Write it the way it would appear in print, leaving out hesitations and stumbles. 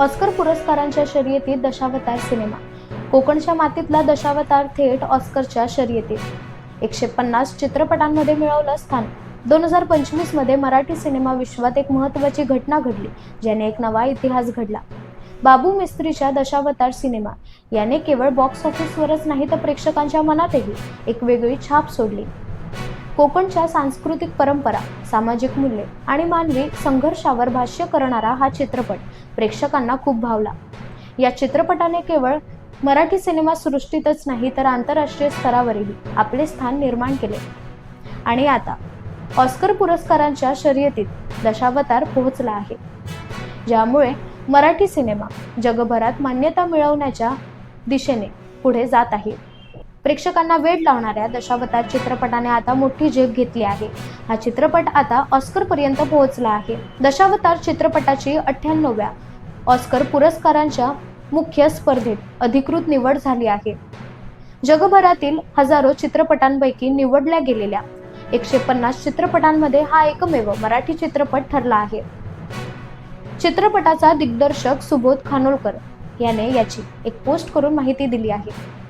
Oscar पुरस्कारांच्या शर्यतीत दशावतार cinema. कोकणच्या मातीतला दशावतार थेट ऑस्करच्या शर्यतीत 150 चित्रपटांमध्ये मिळवलं स्थान. 2025 मध्ये मराठी सिनेमा विश्वात एक महत्त्वाची घटना घडली, ज्याने एक नवा इतिहास घडला. बाबू मिस्त्रीच्या दशावतार सिनेमा याने केवळ बॉक्स ऑफिसवरच नाही तर प्रेक्षकांच्या मनातही एक वेगळी छाप सोडली. कोकणच्या सांस्कृतिक परंपरा, सामाजिक मूल्ये आणि मानवी संघर्षावर भाष्य करणारा हा चित्रपट प्रेक्षकांना खूप भावला. या चित्रपटाने केवळ मराठी सिनेमा सृष्टीतच नाही तर आंतरराष्ट्रीय स्तरावरही आपले स्थान निर्माण केले. आणि आता ऑस्कर पुरस्कारांच्या शर्यतीत दशावतार पोहोचला आहे, ज्यामुळे मराठी सिनेमा जगभरात मान्यता मिळवण्याच्या दिशेने पुढे जात आहे. प्रेक्षकांना वेड लावणाऱ्या दशावतार चित्रपटाने आता मोठी झेप घेतली आहे. हा चित्रपट आता ऑस्कर पर्यंत पोहोचला आहे. दशावतार चित्रपटाची 98व्या ऑस्कर पुरस्कारांच्या मुख्य स्पर्धेत अधिकृत निवड झाली आहे. जगभरातील हजारो चित्रपटांपैकी निवडल्या गेलेल्या 150 चित्रपटांमध्ये हा एकमेव मराठी चित्रपट ठरला आहे. चित्रपटाचा दिग्दर्शक सुबोध खानोलकर याने याची एक पोस्ट करून माहिती दिली आहे.